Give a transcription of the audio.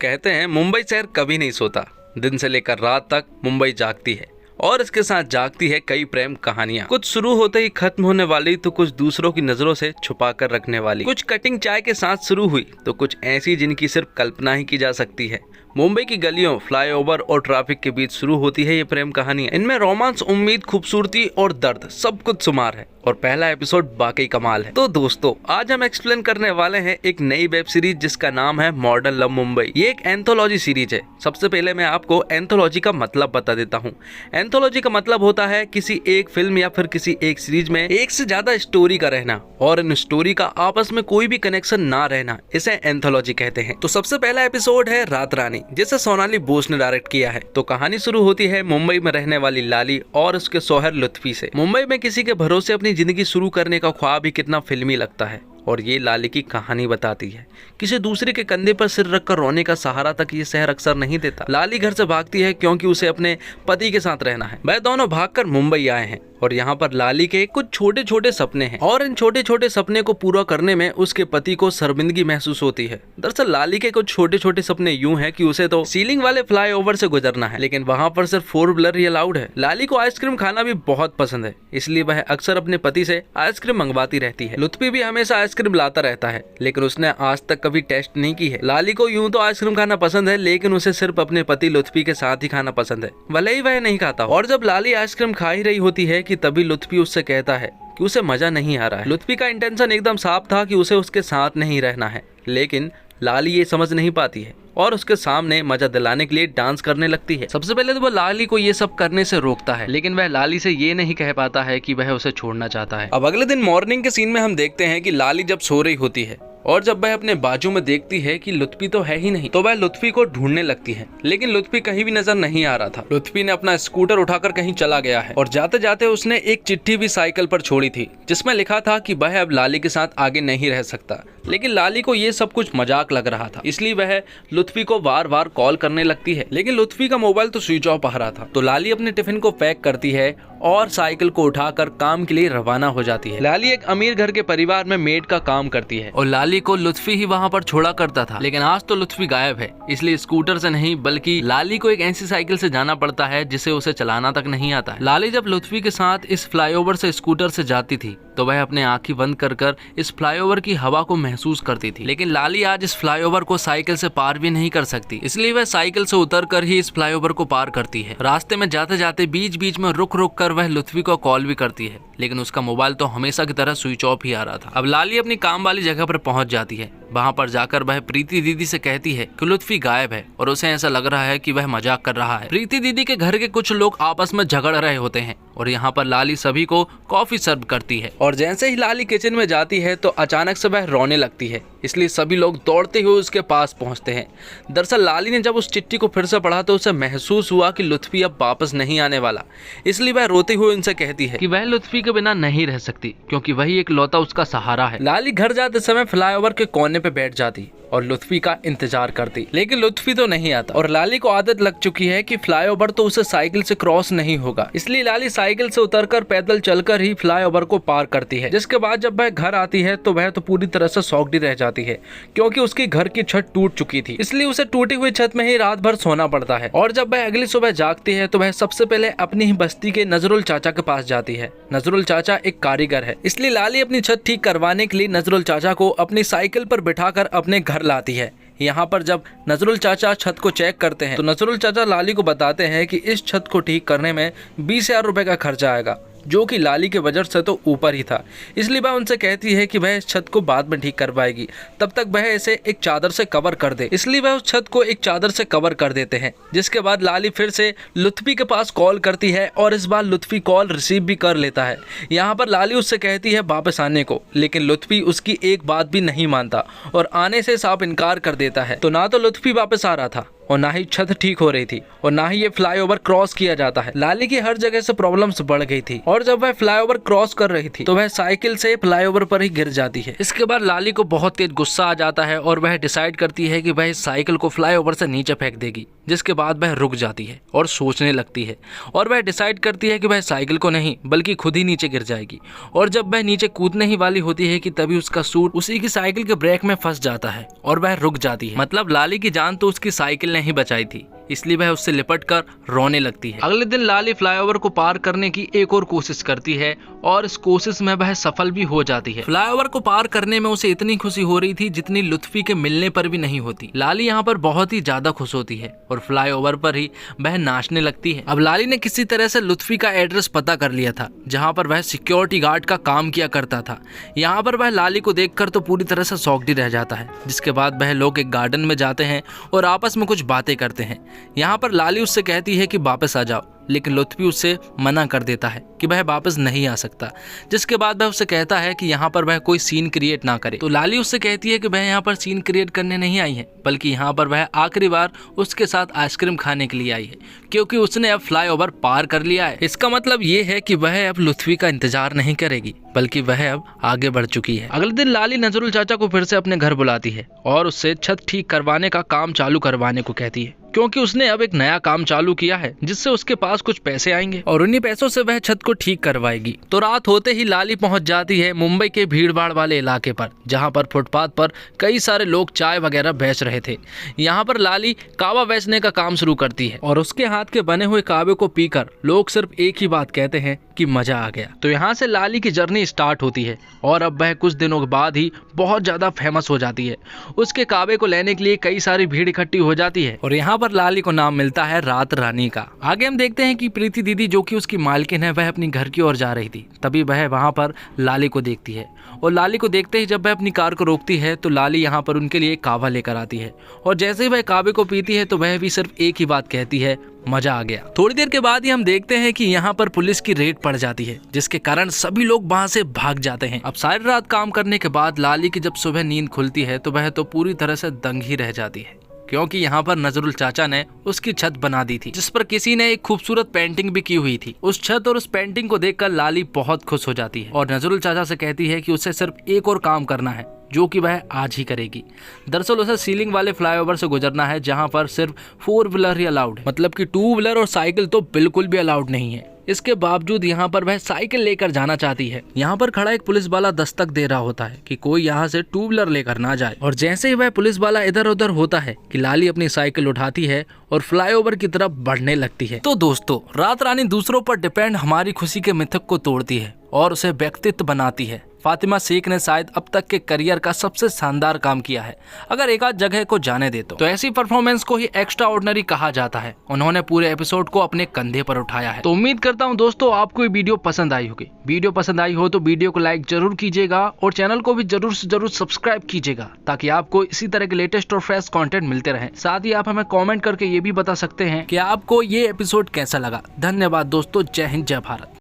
कहते हैं मुंबई शहर कभी नहीं सोता। दिन से लेकर रात तक मुंबई जागती है और इसके साथ जागती है कई प्रेम कहानियां। कुछ शुरू होते ही खत्म होने वाली तो कुछ दूसरों की नजरों से छुपा कर रखने वाली। कुछ कटिंग चाय के साथ शुरू हुई तो कुछ ऐसी जिनकी सिर्फ कल्पना ही की जा सकती है। मुंबई की गलियों, फ्लाईओवर और ट्रैफिक के बीच शुरू होती है ये प्रेम कहानियां। इनमें रोमांस, उम्मीद, खूबसूरती और दर्द सब कुछ शुमार है और पहला एपिसोड वाकई कमाल है। तो दोस्तों, आज हम एक्सप्लेन करने वाले हैं एक नई वेब सीरीज जिसका नाम है मॉडर्न लव मुंबई। ये एक एंथोलॉजी सीरीज है। सबसे पहले मैं आपको एंथोलॉजी का मतलब बता देता हूँ। एंथोलॉजी का मतलब होता है किसी एक फिल्म या फिर किसी एक सीरीज में एक से ज्यादा स्टोरी का रहना और इन स्टोरी का आपस में कोई भी कनेक्शन ना रहना, इसे एंथोलॉजी कहते हैं। तो सबसे पहला एपिसोड है रात रानी, जिसे सोनाली बोस ने डायरेक्ट किया है। तो कहानी शुरू होती है मुंबई में रहने वाली लाली और उसके शौहर लुत्फी से। मुंबई में किसी के भरोसे अपनी जिंदगी शुरू करने का ख्वाब ही कितना फिल्मी लगता है और ये लाली की कहानी बताती है। किसी दूसरे के कंधे पर सिर रखकर रोने का सहारा तक ये शहर अक्सर नहीं देता। लाली घर से भागती है क्योंकि उसे अपने पति के साथ रहना है। वह दोनों भागकर मुंबई आए हैं और यहाँ पर लाली के कुछ छोटे छोटे सपने हैं और इन छोटे छोटे सपने को पूरा करने में उसके पति को शर्मिंदगी महसूस होती है। दरअसल लाली के कुछ छोटे छोटे सपने यूं हैं कि उसे तो सीलिंग वाले फ्लाईओवर से गुजरना है, लेकिन वहाँ पर सिर्फ 4 व्हीलर ही अलाउड है। लाली को आइसक्रीम खाना भी बहुत पसंद है, इसलिए वह अक्सर अपने पति से आइसक्रीम मंगवाती रहती है। लुत्फी भी हमेशा आइसक्रीम लाता रहता है, लेकिन उसने आज तक कभी टेस्ट नहीं की है। लाली को यूं तो आइसक्रीम खाना पसंद है, लेकिन उसे सिर्फ अपने पति लुत्फी के साथ ही खाना पसंद है, भले ही वह नहीं खाता। और जब लाली आइसक्रीम खा ही रही होती है कि तभी लुत्फी उससे कहता है कि उसे मजा नहीं आ रहा है। लुत्फी का इंटेंशन एकदम साफ था कि उसे उसके साथ नहीं रहना है, लेकिन लाली ये समझ नहीं पाती है और उसके सामने मजा दिलाने के लिए डांस करने लगती है। सबसे पहले तो वो लाली को ये सब करने से रोकता है, लेकिन वह लाली से ये नहीं कह पाता है कि वह उसे छोड़ना चाहता है। अब अगले दिन मॉर्निंग के सीन में हम देखते हैं कि लाली जब सो रही होती है और जब वह अपने बाजू में देखती है कि लुत्फी तो है ही नहीं, तो वह लुत्फी को ढूंढने लगती है, लेकिन लुत्फी कहीं भी नजर नहीं आ रहा था। लुत्फी ने अपना स्कूटर उठाकर कहीं चला गया है और जाते जाते उसने एक चिट्ठी भी साइकिल पर छोड़ी थी जिसमें लिखा था कि वह अब लाली के साथ आगे नहीं रह सकता। लेकिन लाली को ये सब कुछ मजाक लग रहा था, इसलिए वह लुत्फी को बार बार कॉल करने लगती है, लेकिन लुत्फी का मोबाइल तो स्विच ऑफ आ रहा था। तो लाली अपने टिफिन को पैक करती है और साइकिल को उठाकर काम के लिए रवाना हो जाती है। लाली एक अमीर घर के परिवार में मेड का काम करती है और लाली को लुत्फी ही वहाँ पर छोड़ा करता था, लेकिन आज तो लुत्फी गायब है, इसलिए स्कूटर से नहीं बल्कि लाली को एक ऐसी साइकिल से जाना पड़ता है जिसे उसे चलाना तक नहीं आता है। लाली जब लुत्फी के साथ इस फ्लाईओवर से स्कूटर से जाती थी तो वह अपने आंखें बंद कर इस फ्लाईओवर की हवा को महसूस करती थी, लेकिन लाली आज इस फ्लाईओवर को साइकिल से पार भी नहीं कर सकती, इसलिए वह साइकिल से उतरकर ही इस फ्लाईओवर को पार करती है। रास्ते में जाते जाते बीच बीच में रुक रुक कर वह लुत्फी को कॉल भी करती है, लेकिन उसका मोबाइल तो हमेशा की तरह स्विच ऑफ ही आ रहा था। अब लाली अपनी काम वाली जगह पर पहुंच जाती है। वहां पर जाकर वह प्रीति दीदी से कहती है कि लुत्फी गायब है और उसे ऐसा लग रहा है कि वह मजाक कर रहा है। प्रीति दीदी के घर के कुछ लोग आपस में झगड़ रहे होते हैं और यहाँ पर लाली सभी को कॉफी सर्व करती है और जैसे ही लाली किचन में जाती है तो अचानक से वह रोने लगती है, इसलिए सभी लोग दौड़ते हुए उसके पास पहुंचते हैं। दरअसल लाली ने जब उस चिट्ठी को फिर से पढ़ा तो उसे महसूस हुआ कि लुत्फी अब वापस नहीं आने वाला, इसलिए वह रोते हुए उनसे कहती है कि वह लुत्फी के बिना नहीं रह सकती क्योंकि वही एक लौता उसका सहारा है। लाली घर जाते समय फ्लाईओवर के कोने पे बैठ जाती और लुत्फी का इंतजार करती, लेकिन लुत्फी तो नहीं आता और लाली को आदत लग चुकी है कि फ्लाईओवर तो उसे साइकिल से क्रॉस नहीं होगा, इसलिए लाली साइकिल से उतरकर पैदल चलकर ही फ्लाईओवर को पार करती है। जिसके बाद जब वह घर आती है तो वह तो पूरी तरह से सौगडी रह जाती है क्योंकि उसकी घर की छत टूट चुकी थी, इसलिए उसे टूटी हुई छत में ही रात भर सोना पड़ता है। और जब वह अगली सुबह जागती है तो वह सबसे पहले अपनी ही बस्ती के नजरुल चाचा के पास जाती है। नजरुल चाचा एक कारीगर है, इसलिए लाली अपनी छत ठीक करवाने के लिए नजरुल चाचा को अपनी साइकिल पर बिठाकर अपने घर लाती है। यहाँ पर जब नजरुल चाचा छत को चेक करते हैं तो नजरुल चाचा लाली को बताते हैं कि इस छत को ठीक करने में 20,000 रुपए का खर्चा आएगा, जो कि लाली के बजट से तो ऊपर ही था, इसलिए वह उनसे कहती है कि वह इस छत को बाद में ठीक करवाएगी, तब तक वह इसे एक चादर से कवर कर दे, इसलिए वह उस छत को एक चादर से कवर कर देते हैं। जिसके बाद लाली फिर से लुत्फी के पास कॉल करती है और इस बार लुत्फी कॉल रिसीव भी कर लेता है। यहाँ पर लाली उससे कहती है वापस आने को, लेकिन लुत्फी उसकी एक बात भी नहीं मानता और आने से साफ इनकार कर देता है। तो ना तो लुत्फी वापस आ रहा था और ना ही छत ठीक हो रही थी और ना ही ये फ्लाईओवर क्रॉस किया जाता है। लाली की हर जगह से प्रॉब्लम्स बढ़ गई थी और जब वह फ्लाईओवर क्रॉस कर रही थी तो वह साइकिल से फ्लाईओवर पर ही गिर जाती है। इसके बाद लाली को बहुत तेज गुस्सा आ जाता है और वह डिसाइड करती है कि वह इस साइकिल को फ्लाईओवर से नीचे फेंक देगी, जिसके बाद वह रुक जाती है और सोचने लगती है और वह डिसाइड करती है कि वह साइकिल को नहीं बल्कि खुद ही नीचे गिर जाएगी। और जब वह नीचे कूदने ही वाली होती है कि तभी उसका सूट उसी की साइकिल के ब्रेक में फंस जाता है और वह रुक जाती है। मतलब लाली की जान तो उसकी साइकिल ने ही बचाई थी, इसलिए वह उससे लिपट कर रोने लगती है। अगले दिन लाली फ्लाईओवर को पार करने की एक और कोशिश करती है और इस कोशिश में वह सफल भी हो जाती है। फ्लाईओवर को पार करने में उसे इतनी खुशी हो रही थी जितनी लुत्फी के मिलने पर भी नहीं होती। लाली यहाँ पर बहुत ही ज्यादा खुश होती है और फ्लाईओवर पर ही वह नाचने लगती है। अब लाली ने किसी तरह से लुत्फी का एड्रेस पता कर लिया था, जहाँ पर वह सिक्योरिटी गार्ड का काम किया करता था। यहाँ पर वह लाली को देखकर तो पूरी तरह से शॉक्ड ही रह जाता है, जिसके बाद वह लोग एक गार्डन में जाते हैं और आपस में कुछ बातें करते हैं। यहाँ पर लाली उससे कहती है कि वापस आ जाओ, लेकिन लुत्फी उससे मना कर देता है कि वह वापस नहीं आ सकता, जिसके बाद वह उससे कहता है कि यहाँ पर वह कोई सीन क्रिएट ना करे। तो लाली उससे कहती है कि वह यहाँ पर सीन क्रिएट करने नहीं आई है, बल्कि यहाँ पर वह आखिरी बार उसके साथ आइसक्रीम खाने के लिए आई है, क्योंकि उसने अब फ्लाईओवर पार कर लिया है। इसका मतलब ये है कि वह अब लुत्फी का इंतजार नहीं करेगी, बल्कि वह अब आगे बढ़ चुकी है। अगले दिन लाली नजरुल चाचा को फिर से अपने घर बुलाती है और उससे छत ठीक करवाने का काम चालू करवाने को कहती है, क्योंकि उसने अब एक नया काम चालू किया है जिससे उसके पास कुछ पैसे आएंगे और उन्हीं पैसों से वह छत को ठीक करवाएगी। तो रात होते ही लाली पहुंच जाती है मुंबई के भीड़-भाड़ वाले इलाके पर, जहां पर फुटपाथ पर कई सारे लोग चाय वगैरह बेच रहे थे। यहां पर लाली कावा बेचने का काम शुरू करती है और उसके हाथ के बने हुए कावे को पीकर लोग सिर्फ एक ही बात कहते हैं कि मजा आ गया। तो यहाँ से लाली की जर्नी स्टार्ट होती है और अब वह कुछ दिनों के बाद ही बहुत ज्यादा फेमस हो जाती है। उसके कावे को लेने के लिए कई सारी भीड़ इकट्ठी हो जाती है और यहाँ पर लाली को नाम मिलता है रात रानी का। आगे हम देखते हैं कि प्रीति दीदी, जो कि उसकी मालकिन है, वह अपनी घर की ओर जा रही थी। तभी वह वहां पर लाली को देखती है और लाली को देखते ही जब वह अपनी कार को रोकती है तो लाली यहाँ पर उनके लिए कावा लेकर आती है और जैसे ही वह कावे को पीती है तो वह भी सिर्फ एक ही बात कहती है, मजा आ गया। थोड़ी देर के बाद ही हम देखते हैं कि यहाँ पर पुलिस की रेड पड़ जाती है, जिसके कारण सभी लोग वहाँ से भाग जाते हैं। अब सारी रात काम करने के बाद लाली की जब सुबह नींद खुलती है तो वह तो पूरी तरह से दंग ही रह जाती है, क्योंकि यहाँ पर नजरुल चाचा ने उसकी छत बना दी थी, जिस पर किसी ने एक खूबसूरत पेंटिंग भी की हुई थी। उस छत और उस पेंटिंग को देखकर लाली बहुत खुश हो जाती है और नजरुल चाचा से कहती है कि उसे सिर्फ एक और काम करना है, जो कि वह आज ही करेगी। दरअसल उसे सीलिंग वाले फ्लाईओवर से गुजरना है, जहां पर सिर्फ 4 व्हीलर ही अलाउड है, मतलब कि 2 व्हीलर और साइकिल तो बिल्कुल भी अलाउड नहीं है। इसके बावजूद यहाँ पर वह साइकिल लेकर जाना चाहती है। यहाँ पर खड़ा एक पुलिस वाला दस्तक दे रहा होता है कि कोई यहाँ से 2 व्हीलर लेकर ना जाए और जैसे ही वह पुलिस वाला इधर उधर होता है कि लाली अपनी साइकिल उठाती है और फ्लाईओवर की तरफ बढ़ने लगती है। तो दोस्तों, रात रानी दूसरों पर डिपेंड हमारी खुशी के मिथक को तोड़ती है और उसे व्यक्तित्व बनाती है। फातिमा शेख ने शायद अब तक के करियर का सबसे शानदार काम किया है, अगर एक आध जगह को जाने दे तो ऐसी परफॉर्मेंस को ही एक्स्ट्रा ऑर्डिनरी कहा जाता है। उन्होंने पूरे एपिसोड को अपने कंधे पर उठाया है। तो उम्मीद करता हूँ दोस्तों आपको ये वीडियो पसंद आई होगी। वीडियो पसंद आई हो तो वीडियो को लाइक जरूर कीजिएगा और चैनल को भी जरूर से जरूर सब्सक्राइब कीजिएगा, ताकि आपको इसी तरह के लेटेस्ट और फ्रेश कंटेंट मिलते रहे। साथ ही आप हमें कमेंट करके ये भी बता सकते हैं कि आपको ये एपिसोड कैसा लगा। धन्यवाद दोस्तों, जय हिंद, जय भारत।